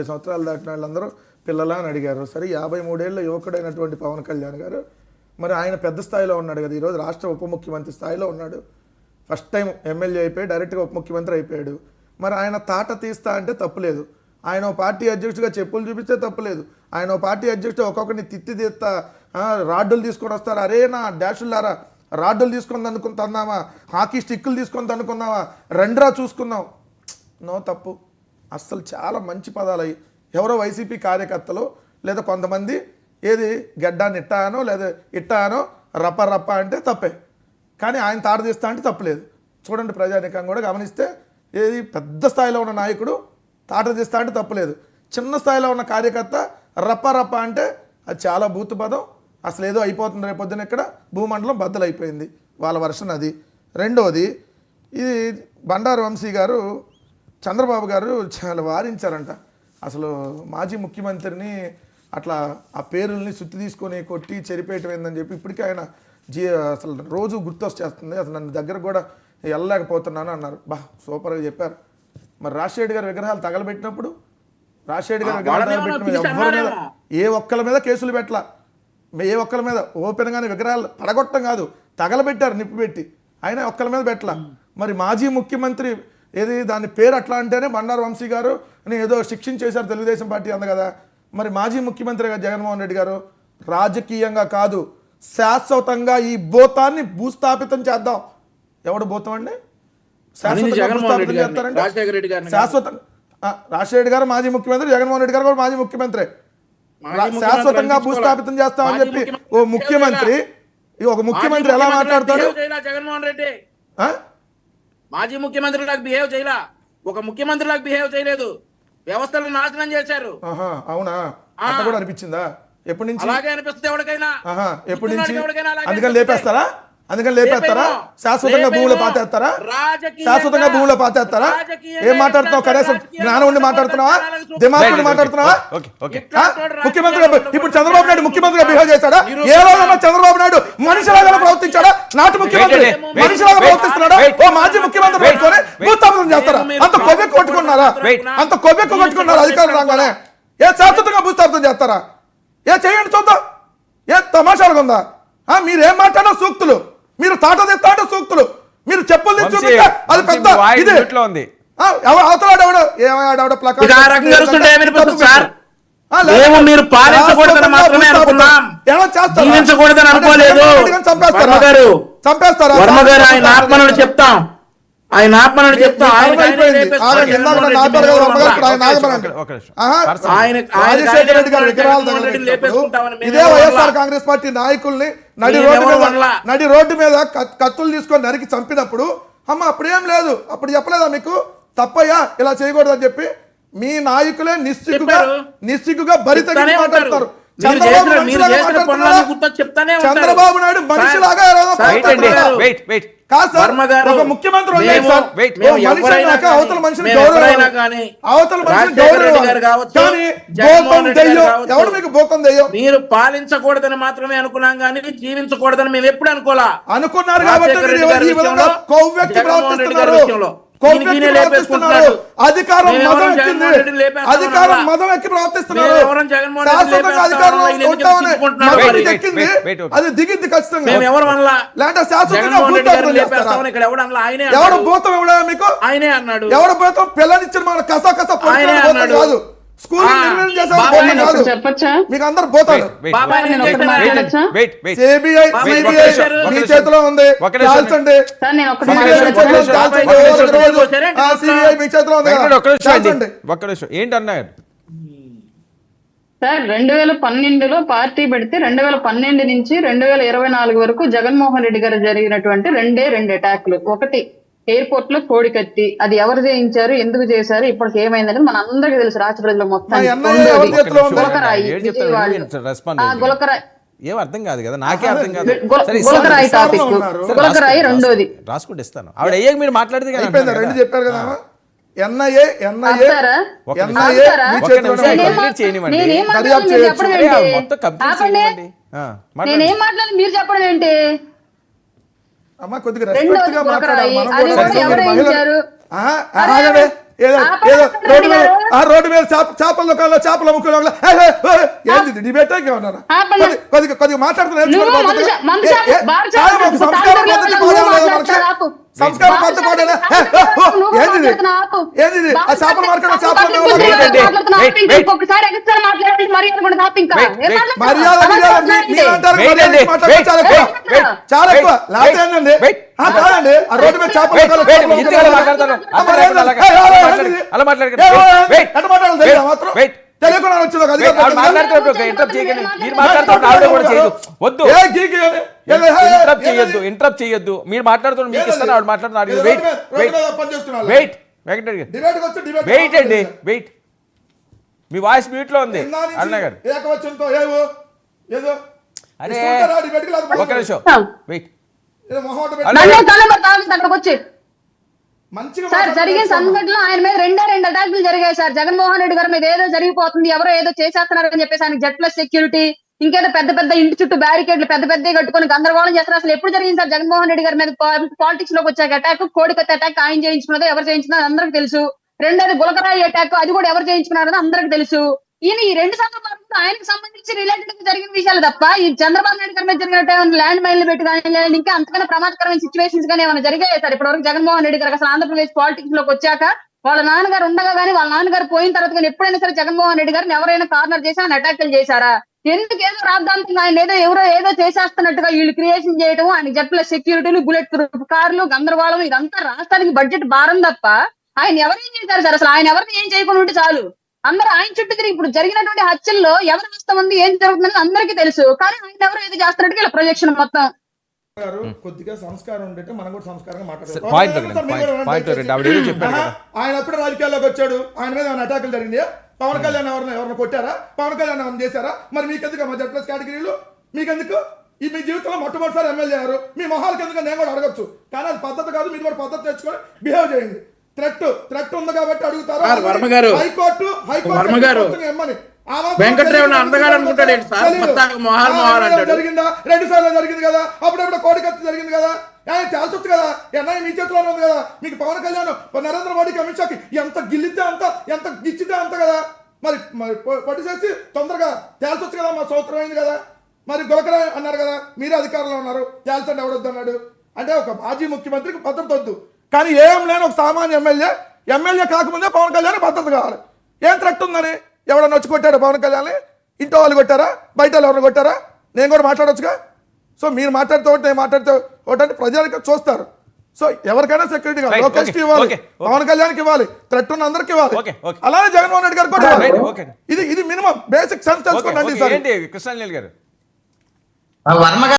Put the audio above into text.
సంవత్సరాలు దాటిన వాళ్ళందరూ పిల్లలా అని అడిగారు. సరే 53 ఏళ్ల యువకుడైనటువంటి పవన్ కళ్యాణ్ గారు మరి ఆయన పెద్ద స్థాయిలో ఉన్నాడు కదా, ఈరోజు రాష్ట్ర ఉప ముఖ్యమంత్రి స్థాయిలో ఉన్నాడు. ఫస్ట్ టైం ఎమ్మెల్యే అయిపోయి డైరెక్ట్గా ఉప ముఖ్యమంత్రి అయిపోయాడు. మరి ఆయన తాట తీస్తా అంటే తప్పులేదు, ఆయన పార్టీ అధ్యక్షుడిగా చెప్పులు చూపిస్తే తప్పులేదు, ఆయన పార్టీ అధ్యక్షుడు ఒక్కొక్కరిని తిత్తి తీస్తా రాడ్డులు తీసుకొని వస్తారు. అరే నా డాషుల్లారా, రాడ్డులు తీసుకొని అనుకుంటున్నావా, హాకీ స్టిక్కులు తీసుకొని అనుకున్నావా, రెండ్రా చూసుకున్నావు. నో, తప్పు. అస్సలు చాలా మంచి పదాలు అయ్యి ఎవరో వైసీపీ కార్యకర్తలు లేదా కొంతమంది ఏది గడ్డాన్ని ఇట్టానో లేదా ఇట్టానో రప్ప రప్ప అంటే తప్పే, కానీ ఆయన తాట తీస్తా అంటే తప్పలేదు. చూడండి, ప్రజానికం కూడా గమనిస్తే ఏది పెద్ద స్థాయిలో ఉన్న నాయకుడు తాట తీస్తా అంటే తప్పలేదు, చిన్న స్థాయిలో ఉన్న కార్యకర్త రప్ప రప్ప అంటే అది చాలా బూతు పదం. అసలు ఏదో అయిపోతుంది రేపొద్దున ఇక్కడ భూమండలం బద్దలైపోయింది వాళ్ళ వర్షన్ అది. రెండోది, ఇది బండారు వంశీ గారు చంద్రబాబు గారు చాలా వారించారంట. అసలు మాజీ ముఖ్యమంత్రిని అట్లా ఆ పేరుల్ని సుత్తి తీసుకొని కొట్టి చెరిపేయటం ఏందని చెప్పి ఇప్పటికీ ఆయన అసలు రోజు గుర్తొచ్చేస్తుంది. అసలు నన్ను దగ్గర కూడా వెళ్ళలేకపోతున్నాను అన్నారు. బా సూపర్గా చెప్పారు. మరి రాజశేఖర్ గారి విగ్రహాలు తగలబెట్టినప్పుడు రాజశేఖర్ గారి విగ్రహాలు తగలబెట్టిన ఎవరి మీద ఏ ఒక్కరి మీద కేసులు పెట్టలా, ఏ ఒక్కరి మీద ఓపెన్గానే విగ్రహాలు పడగొట్టడం కాదు తగలబెట్టారు నిప్పు పెట్టి, అయినా ఒక్కరి మీద పెట్టలా. మరి మాజీ ముఖ్యమంత్రి ఏది దాని పేరు అట్లా అంటేనే బండారు వంశీ గారు అని ఏదో శిక్షించేశారు తెలుగుదేశం పార్టీ అంది కదా. మరి మాజీ ముఖ్యమంత్రిగా జగన్మోహన్ రెడ్డి గారు రాజకీయంగా కాదు శాశ్వతంగా ఈ భూతాన్ని భూస్థాపితం చేద్దాం. ఎవడు భూతం అండి? శాశ్వతంగా చేస్తారంటే శాశ్వతంగా రాజశేఖర రెడ్డి గారు మాజీ ముఖ్యమంత్రి, జగన్మోహన్ రెడ్డి గారు కూడా మాజీ ముఖ్యమంత్రి. శాశ్వతంగా భూస్థాపితం చేస్తామని చెప్పి ఓ ముఖ్యమంత్రి ఒక ముఖ్యమంత్రి ఎలా మాట్లాడతాడు? జగన్మోహన్ రెడ్డి మాజీ ముఖ్యమంత్రి లాగా బిహేవ్ చేయలా, ఒక ముఖ్యమంత్రి లాగా బిహేవ్ చేయలేదు, వ్యవస్థలను నాశనం చేశారు. అవునా? అంత కూడా అనిపించిందా? ఎప్పటి నుంచి అలాగే అనిపిస్తుంది ఎవరికైనా? ఎప్పటి నుంచి? అందుకని లేపేస్తారా? శాశ్వతంగా భూములు పాతేస్తారా? శాశ్వతంగా భూములు పాతేస్తారా? ఏం మాట్లాడుతున్నావు? కనీసం జ్ఞానం ఉండి మాట్లాడుతున్నావా? దిమాగ్ ఉండి మాట్లాడుతున్నావా? ముఖ్యమంత్రి ఇప్పుడు చంద్రబాబు నాయుడు ముఖ్యమంత్రిగా బిహేవ్ చేశాడా? ఏ రోజైనా చంద్రబాబు నాయుడు మనిషిలాగా ప్రవర్తించాడా? నాటి ముఖ్యమంత్రి మనిషిలాగా ప్రవర్తిస్తున్నాడా? ఓ మాజీ ముఖ్యమంత్రి పెట్టుకొని భూస్థాపితం చేస్తారా? అంత కొవ్వెక్కు కొట్టుకున్నారా? అంత కొవ్వెక్కు కొట్టుకున్నారా అధికారులు రాగానే? ఏ శాశ్వతంగా భూస్థాపితం చేస్తారా? ఏ చేయండి చూద్దాం. ఏ తమాషాలుగా ఉందా? మీరేం మాట్లాడినా సూక్తులు, మీరు తాట తెస్తా అంటే సూక్తులు, మీరు చెప్పులు తెచ్చి అది పెద్ద ఇది అవతలాడెవడో ఏమయ్యాడెవడో మీరు పాలించకూడదని మాత్రమే అనుకున్నాం, జీవించకూడదని అనుకోలేదు. చంపేస్తారా? వర్మ గారు ఆయన ఆత్మను చెప్తాం, ఆయన ఆత్మను చెప్తాం. ఇదే వైఎస్ఆర్ కాంగ్రెస్ పార్టీ నాయకుల్ని నడి రోడ్డు మీద కత్తులు తీసుకొని నరికి చంపినప్పుడు అమ్మ అప్పుడేం లేదు, అప్పుడు చెప్పలేదా మీకు తప్పయ్యా ఇలా చేయకూడదు అని చెప్పి? మీ నాయకులే నిస్సిగ్గుగా బరితెగి మాట్లాడతారు. చంద్రబాబు నాయుడు మనిషిలాగా ఒక ముఖ్యమంత్రి అవతల మనిషిని ఎవడు మీకు బోకం దెయ్యం? మీరు పాలించకూడదని మాత్రమే అనుకున్నాం కానీ జీవించకూడదని మేము ఎప్పుడు అనుకున్నారు కాబట్టి అధికారం మదం ఎక్కి ప్రవర్తిస్తున్నారు. అది దిగింది ఖచ్చితంగా. ఎవడు భూతం ఎవడా మీకు? ఆయనే అన్నాడు. ఎవడు భూతం? పిల్లనిచ్చిన మన కసా కాదు, స్కూల్ నిర్వహణ చేసే మీకు అందరు పోతారు. సిబిఐ మీ చేతిలో ఉంది, కాల్చండి. సిబిఐ మీ చేతిలో ఉంది. ఏంటన్నారు సార్? 2012లో పార్టీ పెడితే 2012 నుంచి 2024 వరకు జగన్మోహన్ రెడ్డి గారు జరిగినటువంటి రెండు అటాక్లు. ఒకటి ఎయిర్పోర్ట్ లో కోడికత్తి, అది ఎవరు చేయించారు, ఎందుకు చేశారు, ఇప్పటికి ఏమైందని మన అందరికీ తెలుసు, రాష్ట్ర ప్రజలు మొత్తం. గులకరాయి ఏం అర్థం కాదు కదా, నాకే అర్థం కాదు. గులకరాయి టాపిక్, గులకరాయి రెండోది రాసుకుంటే ఇస్తాను. ఆవిడ అయ్యాక మీరు మాట్లాడితే రెండు చెప్పారు కదా. నేనేం మాట్లాడి మీరు చెప్పడం ఏంటి? అమ్మా కొద్దిగా రెస్పెక్ట్ గా మాట్లాడాలి. ఏదో ఏదో రోడ్డు మీద చేపల దుకాణంలో చేపల ముక్కలు ఏంది డిబేట్ ఏమన్నారా కొద్దిగా మాట్లాడుతున్నారు సంస్కారం పద్ధతి పాడేనా ఏంది ఏంది ఆ చేపల మార్కెట్ చాలా ఎక్కువ లేకపోతే ఏంటండి కాదండి ఆ రోడ్డు మీద చేపల మాత్రం తెలియకుండా వచ్చింది ఇంటరప్ట్ చేయొద్దు. మీరు మాట్లాడుతున్నారు, మీకు ఇస్తాను, ఆవిడ మాట్లాడుతున్నారు. వెయిట్ అండి, వెయిట్. మీ వాయిస్ మ్యూట్ లో ఉంది అన్న గారు. అరే ఒక నిమిషం వెయిట్. సార్ జరిగిన సంఘటనలో ఆయన మీద రెండు అటాకులు జరిగాయి సార్. జగన్మోహన్ రెడ్డి గారి మీద ఏదో జరిగిపోతుంది, ఎవరో ఏదో చేసేస్తున్నారు అని చెప్పేసి ఆయన జెడ్ ప్లస్ సెక్యూరిటీ ఇంకేదో పెద్ద పెద్ద ఇంటి చుట్టూ బ్యారికేడ్లు పెద్ద పెద్ద కట్టుకొని గందరగోళం చేస్తారు. అసలు ఎప్పుడు జరిగింది సార్ జగన్మోహన్ రెడ్డి గారి మీద పాలిటిక్స్ లోకి వచ్చాక అటాక్? కోడికత్తి అటాక్ ఆయన చేయించుకున్నదో ఎవరు చేయించుకున్నదో అందరికి తెలుసు. రెండోది గులకరాయి అటాక్, అది కూడా ఎవరు చేయించుకున్నారో అందరికి తెలుసు. ఈయన ఈ రెండు సందర్భాలు ఆయనకు సంబంధించి రిలేటెడ్ గా జరిగిన విషయాలు తప్ప ఈ చంద్రబాబు నాయుడు గారి మీద జరిగినట్టు ల్యాండ్ మైన్లు పెట్టి కానీ ఇంకా అంతకన్నా ప్రమాదకరమైన సిచ్యువేషన్స్ కానీ ఏమైనా జరిగాయి సార్ ఇప్పటివరకు జగన్మోహన్ రెడ్డి గారు? అసలు ఆంధ్రప్రదేశ్ పాలిటిక్స్ లోకి వచ్చాక వాళ్ళ నాన్నగారు ఉండగా కానీ వాళ్ళ నాన్నగారు పోయిన తర్వాత కానీ ఎప్పుడైనా సరే జగన్మోహన్ రెడ్డి గారిని ఎవరైనా కార్నర్ చేసి ఆయన అటాక్లు చేశారా? ఎందుకు ఏదో రాద్దాంతంగా ఆయన ఏదో చేసేస్తున్నట్టుగా వీళ్ళు క్రియేషన్ చేయడం, ఆయన జెడ్ ప్లస్ సెక్యూరిటీలు, బుల్లెట్ ప్రూఫ్ కార్లు, గందరగోళం, ఇదంతా రాష్ట్రానికి బడ్జెట్ భారం తప్ప ఆయన ఎవరేం చేశారు సార్? అసలు ఆయన ఎవరిని ఏం చేయకుండా ఉంటే చాలు. అందరూ ఆయన చుట్టూ తిరిగి ఇప్పుడు జరిగినటువంటి హత్యల్లో ఎవరు వస్తామంది ఏం జరుగుతుందని అందరికీ తెలుసు. కానీ ఆయన ఎవరు ఏదో చేస్తున్నట్టుగా ఇలా ప్రొజెక్షన్ మొత్తం. కొద్దిగా సంస్కారం ఉంటే మనం కూడా సంస్కారంగా ఆయన అప్పుడు రాజకీయాల్లోకి వచ్చాడు, ఆయన మీద ఏమైనా అటాకులు జరిగింది? పవన్ కళ్యాణ్ ఎవరిని కొట్టారా? పవన్ కళ్యాణ్ ఎవరిని చేశారా? మరి మీకెందుకు మా జెడ్ ప్లస్ కేటగిరీలు? మీకెందుకు? ఈ మీ జీవితంలో మొట్టమొదటిసారి ఎమ్మెల్యే అయ్యారు, మీ మొహాలకు ఎందుకు నేను కూడా అడగచ్చు. కానీ అది పద్ధతి కాదు, మీరు కూడా పద్ధతి తెచ్చుకొని బిహేవ్ చేయండి. థ్రెట్ ఉంది కాబట్టి అడుగుతారు. హైకోర్టు ఎమ్మని వెంకటరేవుని అందగాడు అనుకుంటాడు జరిగిందా? 2 సార్లు జరిగింది కదా, అప్పుడప్పుడు కోడికత్తి జరిగింది కదా, తేల్చొచ్చు కదా. ఎన్ఐ మీ చేతిలోనే ఉంది కదా. మీకు పవన్ కళ్యాణ్ నరేంద్ర మోడీకి అమిత్ షాకి ఎంత గిల్లితే అంత, ఎంత గిచ్చితే అంత కదా. మరి పట్టిసేసి తొందరగా తేల్చొచ్చు కదా. మా సంవత్సరం అయింది కదా. మరి గులకరా అన్నారు కదా, మీరే అధికారంలో ఉన్నారు, తేల్చండి ఎవడొద్దు అన్నాడు. అంటే ఒక మాజీ ముఖ్యమంత్రికి భద్రత వద్దు, కానీ ఏం లేని ఒక సామాన్య ఎమ్మెల్యే కాకముందే పవన్ కళ్యాణ్ భద్రత కావాలి. ఏం థ్రెట్ ఉందని? ఎవడన్నా వచ్చి కొట్టాడు పవన్ కళ్యాణ్? ఇంట్లో వాళ్ళు కొట్టారా? బయట వాళ్ళు ఎవరు కొట్టారా? నేను కూడా మాట్లాడొచ్చుగా. సో మీరు మాట్లాడితే ఒకటి, నేను మాట్లాడితే ఒకటి అంటే ప్రజలకు చూస్తారు. సో ఎవరికైనా సెక్యూరిటీ కావాలి, లోకేష్కి ఇవ్వాలి, పవన్ కళ్యాణ్కి ఇవ్వాలి, థ్రెట్ ఉన్న అందరికి ఇవ్వాలి. అలానే జగన్మోహన్ రెడ్డి గారు కూడా ఇది మినిమం బేసిక్ సెన్స్ తెలుసుకోండి. కృష్ణాంజలి గారు